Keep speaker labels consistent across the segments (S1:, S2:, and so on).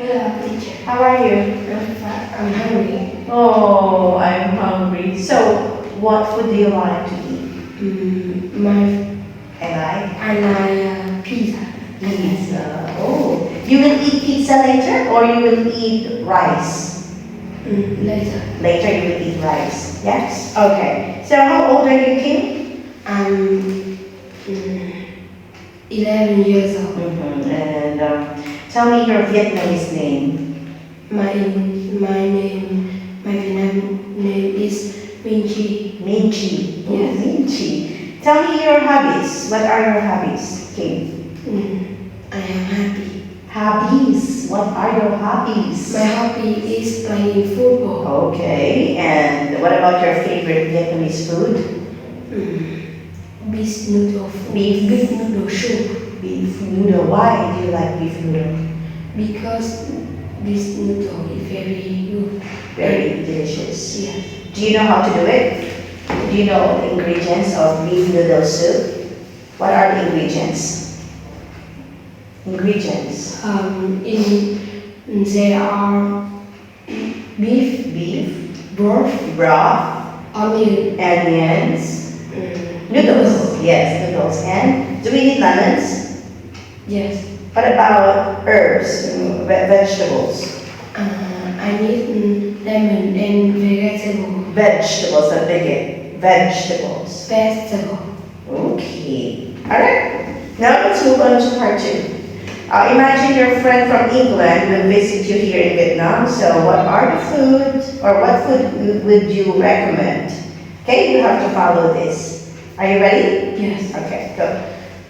S1: Hello, teacher.
S2: How are you?
S1: I'm hungry.
S2: Oh, I'm hungry. So, what food do you like to eat?
S1: My
S2: I like
S1: I like pizza.
S2: pizza. Oh, you will eat pizza later or you will eat rice?
S1: Later.
S2: Later you will eat rice. Yes? Okay. So, how old are you, Kim?
S1: I'm 11 years old.
S2: And tell me your Vietnamese name.
S1: My Vietnam name is Minh Chi.
S2: Minchi. Oh,
S1: Yes.
S2: Minchi. Tell me your hobbies. What are your hobbies, Kim?
S1: I am happy.
S2: Hobbies. What are your hobbies?
S1: My hobby is playing football.
S2: Okay. And what about your favorite Vietnamese food?
S1: Beef noodle.
S2: Beef.
S1: Beef noodle soup.
S2: Beef noodle. Why do you like beef noodle?
S1: Because beef noodle is very good.
S2: Very delicious.
S1: Yes.
S2: Do you know how to do it? Do you know the ingredients of beef noodle soup? What are the ingredients? Ingredients.
S1: There are beef,
S2: Beef,
S1: broth,
S2: broth,
S1: onion,
S2: onions, noodles. Yes, noodles. And do we need lemons?
S1: Yes.
S2: What about herbs, vegetables?
S1: I need lemon and vegetable.
S2: Vegetables, not big. Vegetables.
S1: Vegetable.
S2: Okay. Alright. Now let's move on to part 2. Imagine your friend from England will visit you here in Vietnam. So what are the food or what food would you recommend? Okay, you have to follow this. Are you ready?
S1: Yes.
S2: Okay, go.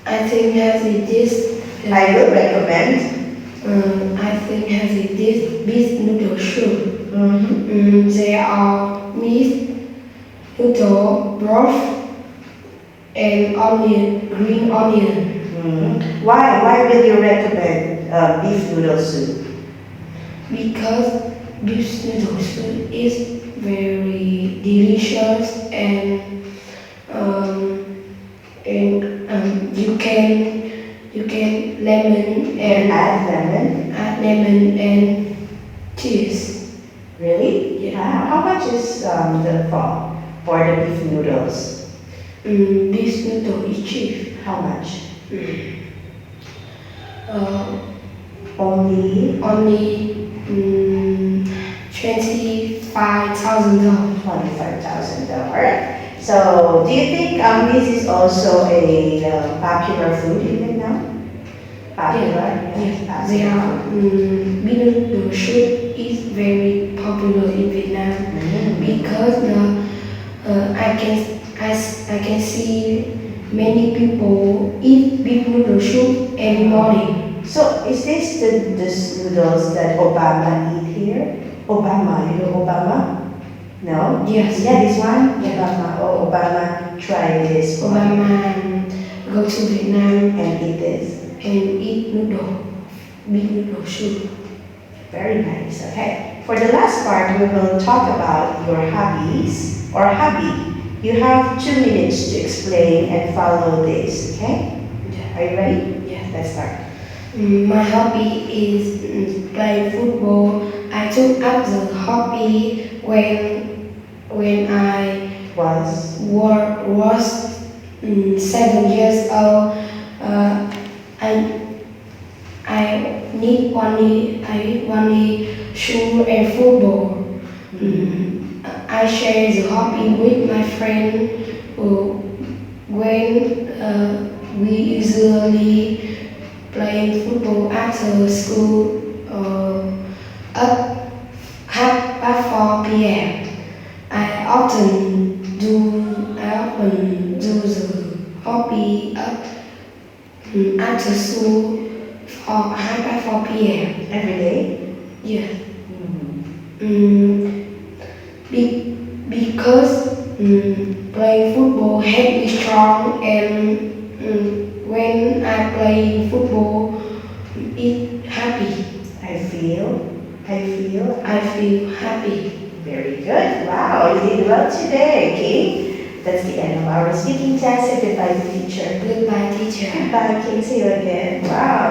S1: I think healthy dish.
S2: I will recommend.
S1: I think healthy dish beef noodle soup.
S2: Mm-hmm.
S1: There are meat, noodle, broth, and onion, green onion.
S2: Why will you recommend beef noodle soup?
S1: Because beef noodle soup is very delicious and you can lemon and
S2: Add lemon.
S1: add lemon and cheese.
S2: Really?
S1: Yeah.
S2: How much is the for the beef noodles?
S1: Beef noodle is cheap.
S2: How much?
S1: Only $25,000.
S2: $25,000. So, do you think this is also a popular food in Vietnam? Popular?
S1: Yes, they are. Beef noodle soup is very popular in Vietnam because I can see many people eat beef noodle soup every morning.
S2: So, is this the noodles that Obama eat here? Obama, you know Obama? No?
S1: Yes.
S2: Yeah, this one?
S1: Yeah.
S2: Obama. Oh, Obama try this one.
S1: Obama go to Vietnam
S2: And eat this.
S1: and eat beef noodle soup.
S2: Very nice. Okay. For the last part, we will talk about your hobbies or hobby. You have 2 minutes to explain and follow this. Okay?
S1: Yeah.
S2: Are you ready?
S1: Yes.
S2: Let's start.
S1: My hobby is play football. I took up the hobby when I
S2: Was
S1: was 7 years old. I need only shoe and football. I share the hobby with my friend when we usually play football after school at 4 p.m. I often do the hobby after school or 4 p.m.
S2: every day?
S1: Yeah.
S2: Mhm.
S1: Because playing football help me strong and when I play football it happy.
S2: I feel
S1: I feel happy.
S2: very good. Wow, you did well today, okay? That's the end of our speaking test. Say goodbye to teacher.
S1: Goodbye, teacher.
S2: Goodbye, King. See you again. Wow.